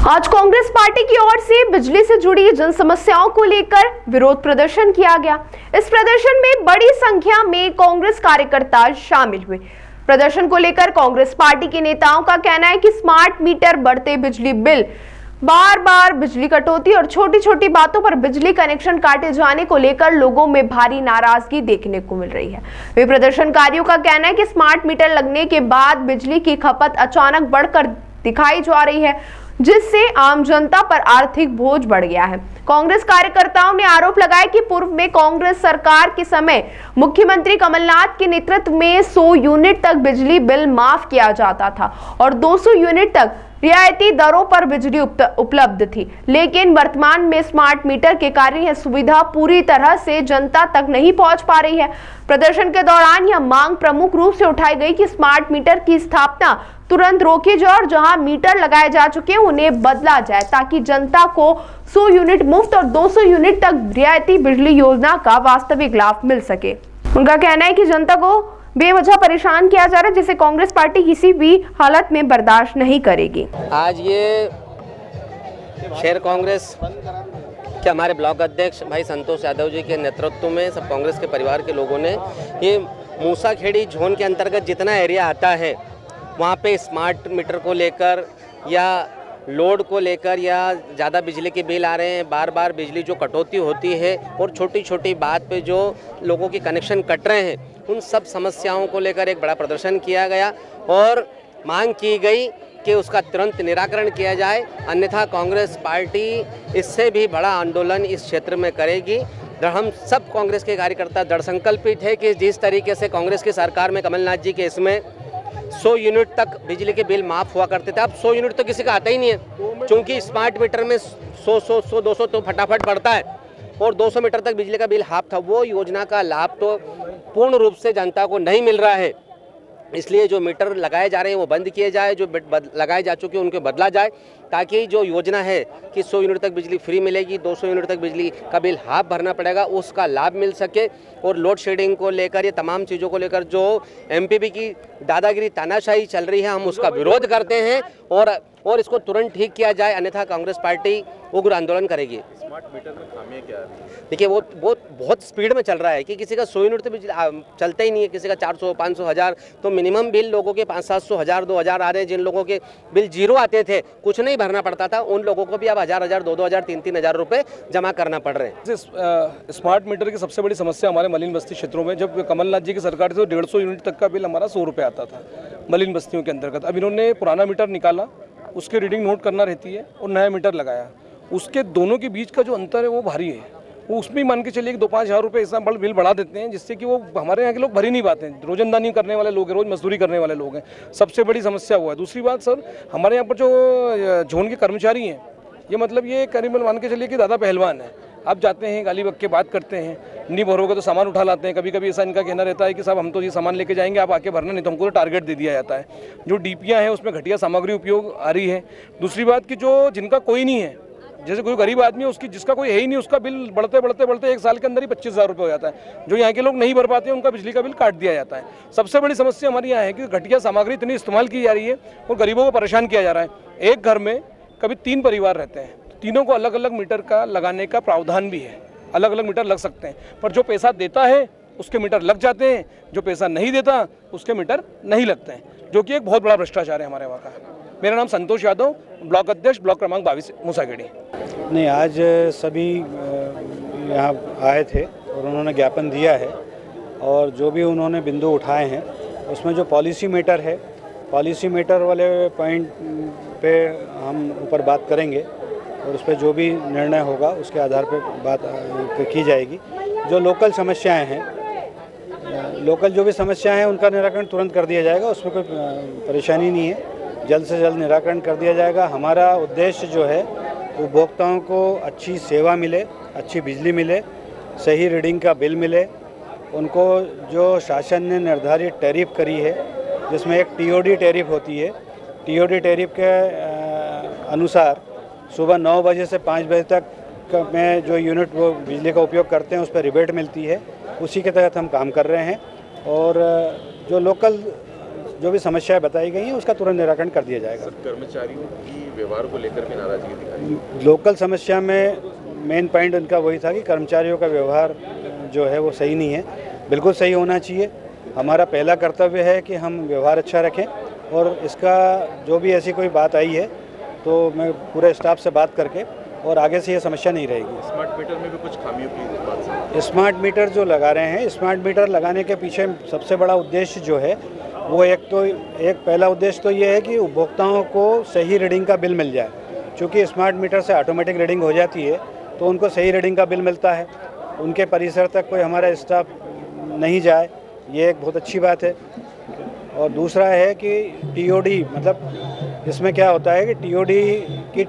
आज कांग्रेस पार्टी की ओर से बिजली से जुड़ी जन समस्याओं को लेकर विरोध प्रदर्शन किया गया। इस प्रदर्शन में बड़ी संख्या में कांग्रेस कार्यकर्ता शामिल हुए। प्रदर्शन को लेकर कांग्रेस पार्टी के नेताओं का कहना है कि स्मार्ट मीटर, बढ़ते बिजली बिल, बार बार बिजली कटौती और छोटी छोटी बातों पर बिजली कनेक्शन काटे जाने को लेकर लोगों में भारी नाराजगी देखने को मिल रही है। वे प्रदर्शनकारियों का कहना है कि स्मार्ट मीटर लगने के बाद बिजली की खपत अचानक बढ़कर दिखाई जा रही है, जिससे आम जनता पर आर्थिक बोझ बढ़ गया है। कांग्रेस कार्यकर्ताओं ने आरोप लगाया कि पूर्व में कांग्रेस सरकार के समय मुख्यमंत्री कमलनाथ के नेतृत्व में 100 यूनिट तक बिजली बिल माफ किया जाता था और 200 यूनिट तक रियायती दरों पर बिजली उपलब्ध थी, लेकिन वर्तमान में स्मार्ट मीटर के कारण यह सुविधा पूरी तरह से जनता तक नहीं पहुंच पा रही है। प्रदर्शन के दौरान यह मांग प्रमुख रूप से उठाई गई कि स्मार्ट मीटर की स्थापना तुरंत रोकी जाए और जहां मीटर लगाए जा चुके हैं उन्हें बदला जाए, ताकि जनता को 100 यूनिट मुफ्त और 200 यूनिट तक रियायती बिजली योजना का वास्तविक लाभ मिल सके। उनका कहना है कि जनता को बेवजह परेशान किया जा रहा है, जिसे कांग्रेस पार्टी किसी भी हालत में बर्दाश्त नहीं करेगी। आज ये शहर कांग्रेस के हमारे ब्लॉक अध्यक्ष भाई संतोष यादव जी के नेतृत्व में सब कांग्रेस के परिवार के लोगों ने ये मूसाखेड़ी जोन के अंतर्गत जितना एरिया आता है वहाँ पे स्मार्ट मीटर को लेकर या लोड को लेकर या ज़्यादा बिजली के बिल आ रहे हैं, बार बार बिजली जो कटौती होती है और छोटी छोटी बात पे जो लोगों के कनेक्शन कट रहे हैं, उन सब समस्याओं को लेकर एक बड़ा प्रदर्शन किया गया और मांग की गई कि उसका तुरंत निराकरण किया जाए, अन्यथा कांग्रेस पार्टी इससे भी बड़ा आंदोलन इस क्षेत्र में करेगी। हम सब कांग्रेस के कार्यकर्ता दृढ़ संकल्पित है कि जिस तरीके से कांग्रेस की सरकार में कमलनाथ जी के इसमें 100 यूनिट तक बिजली के बिल माफ़ हुआ करते थे, अब 100 यूनिट तो किसी का आता ही नहीं है, क्योंकि स्मार्ट मीटर में 100 200 तो फटाफट बढ़ता है और 200 मीटर तक बिजली का बिल हाफ था। वो योजना का लाभ तो पूर्ण रूप से जनता को नहीं मिल रहा है, इसलिए जो मीटर लगाए जा रहे हैं वो बंद किए जाए, जो लगाए जा चुके हैं उनको बदला जाए, ताकि जो योजना है कि 100 यूनिट तक बिजली फ्री मिलेगी, 200 यूनिट तक बिजली का बिल हाफ भरना पड़ेगा, उसका लाभ मिल सके। और लोड शेडिंग को लेकर, ये तमाम चीज़ों को लेकर जो एमपीपी की दादागिरी तानाशाही चल रही है, हम उसका विरोध करते हैं और इसको तुरंत ठीक किया जाए, अन्यथा कांग्रेस पार्टी उग्र आंदोलन करेगी। स्मार्ट मीटर में खामियां क्या है? देखिए वो बहुत स्पीड में चल रहा है कि किसी का 100 यूनिट तो बिजली चलता ही नहीं है, किसी का 400 500 हज़ार, तो मिनिमम बिल लोगों के 500 700 हज़ार 2000 आ रहे हैं। जिन लोगों के बिल जीरो आते थे, कुछ नहीं भरना पड़ता था, उन लोगों को भी अब 1000 2 हज़ार 3 हज़ार रुपये जमा करना पड़ रहे हैं। स्मार्ट मीटर की सबसे बड़ी समस्या हमारे मलिन बस्ती क्षेत्रों में, जब कमलनाथ जी की सरकार थी तो 150 यूनिट तक का बिल हमारा 100 रुपये आता था मलिन बस्तियों के अंतर्गत। अब इन्होंने पुराना मीटर निकाला, उसकी रीडिंग नोट करना रहती है, और नया मीटर लगाया, उसके दोनों के बीच का जो अंतर है वो भारी है। वो उसमें ही मान के चलिए कि 2-5 हज़ार रुपये इतना बड़ा बिल बढ़ा देते हैं, जिससे कि वो हमारे यहाँ के लोग भर ही नहीं पाते हैं। रोजंदानी करने वाले लोग हैं, रोज़ मजदूरी करने वाले लोग हैं, सबसे बड़ी समस्या वो है। दूसरी बात सर, हमारे यहाँ पर जो जोन के कर्मचारी हैं, ये मतलब ये करीबन मान के चलिए कि दादा पहलवान है। आप जाते हैं, गाली बक के बात करते हैं, नहीं भरोगे तो सामान उठा लाते हैं। कभी कभी ऐसा इनका कहना रहता है कि साहब हम तो ये सामान लेके जाएंगे, आप आके भरना, नहीं तो हमको तो टारगेट दे दिया जाता है। जो डीपियाँ हैं उसमें घटिया सामग्री उपयोग आ रही है। दूसरी बात कि जो जिनका कोई नहीं है, जैसे कोई गरीब आदमी है, उसकी जिसका कोई है ही नहीं, उसका बिल बढ़ते एक साल के अंदर ही 25,000 रुपये हो जाता है। जो यहाँ के लोग नहीं भर पाते हैं, उनका बिजली का बिल काट दिया जाता है। सबसे बड़ी समस्या हमारी यहाँ है कि घटिया सामग्री इतनी इस्तेमाल की जा रही है और गरीबों को परेशान किया जा रहा है। एक घर में कभी 3 परिवार रहते हैं, तीनों को अलग अलग मीटर का लगाने का प्रावधान भी है, अलग अलग मीटर लग सकते हैं, पर जो पैसा देता है उसके मीटर लग जाते हैं, जो पैसा नहीं देता उसके मीटर नहीं लगते हैं, जो कि एक बहुत बड़ा भ्रष्टाचार है हमारे वहाँ का। मेरा नाम संतोष यादव, ब्लॉक अध्यक्ष, ब्लॉक क्रमांक 22 मूसाखेड़ी। नहीं, आज सभी यहाँ आए थे और उन्होंने ज्ञापन दिया है, और जो भी उन्होंने बिंदु उठाए हैं उसमें जो पॉलिसी मीटर है, पॉलिसी मीटर वाले पॉइंट पे हम ऊपर बात करेंगे और उस पर जो भी निर्णय होगा उसके आधार पर बात की जाएगी। जो लोकल समस्याएं हैं, लोकल जो भी समस्याएं हैं उनका निराकरण तुरंत कर दिया जाएगा, उसमें कोई परेशानी नहीं है, जल्द से जल्द निराकरण कर दिया जाएगा। हमारा उद्देश्य जो है उपभोक्ताओं को अच्छी सेवा मिले, अच्छी बिजली मिले, सही रीडिंग का बिल मिले, उनको जो शासन ने निर्धारित टैरिफ करी है, जिसमें एक टीओडी टैरिफ होती है, टीओडी टैरिफ के अनुसार सुबह 9 बजे से 5 बजे तक में जो यूनिट वो बिजली का उपयोग करते हैं उस पर रिबेट मिलती है, उसी के तहत हम काम कर रहे हैं। और जो लोकल जो भी समस्याएं बताई गई हैं उसका तुरंत निराकरण कर दिया जाएगा। कर्मचारियों की व्यवहार को लेकर भी नाराजगी दिखाई। लोकल समस्या में मेन पॉइंट उनका वही था कि कर्मचारियों का व्यवहार जो है वो सही नहीं है, बिल्कुल सही होना चाहिए। हमारा पहला कर्तव्य है कि हम व्यवहार अच्छा रखें और इसका जो भी ऐसी कोई बात आई है तो मैं पूरे स्टाफ से बात करके और आगे से ये समस्या नहीं रहेगी। स्मार्ट मीटर में भी कुछ खामियों की बात है। स्मार्ट मीटर जो लगा रहे हैं, स्मार्ट मीटर लगाने के पीछे सबसे बड़ा उद्देश्य जो है वो एक पहला उद्देश्य तो ये है कि उपभोक्ताओं को सही रीडिंग का बिल मिल जाए। चूँकि स्मार्ट मीटर से ऑटोमेटिक रीडिंग हो जाती है तो उनको सही रीडिंग का बिल मिलता है, उनके परिसर तक कोई हमारा स्टाफ नहीं जाए, ये एक बहुत अच्छी बात है। और दूसरा है कि टीओडी, मतलब इसमें क्या होता है कि टीओडी की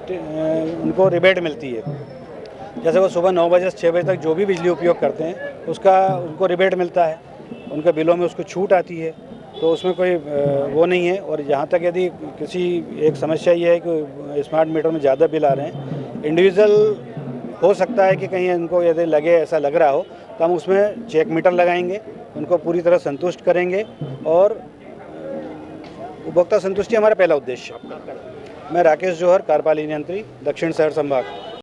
उनको रिबेट मिलती है। जैसे वो सुबह 9 बजे से 6 बजे तक जो भी बिजली उपयोग करते हैं उसका उनको रिबेट मिलता है, उनके बिलों में उसको छूट आती है, तो उसमें कोई वो नहीं है। और यहाँ तक यदि किसी एक समस्या ये है कि स्मार्ट मीटर में ज़्यादा बिल आ रहे हैं, इंडिविजुअल हो सकता है कि कहीं इनको यदि लगे, ऐसा लग रहा हो तो हम उसमें चेक मीटर लगाएंगे, उनको पूरी तरह संतुष्ट करेंगे और उपभोक्ता संतुष्टि हमारा पहला उद्देश्य है। मैं राकेश जौहर, कार्यपालिक नियंत्री, दक्षिण शहर संभाग।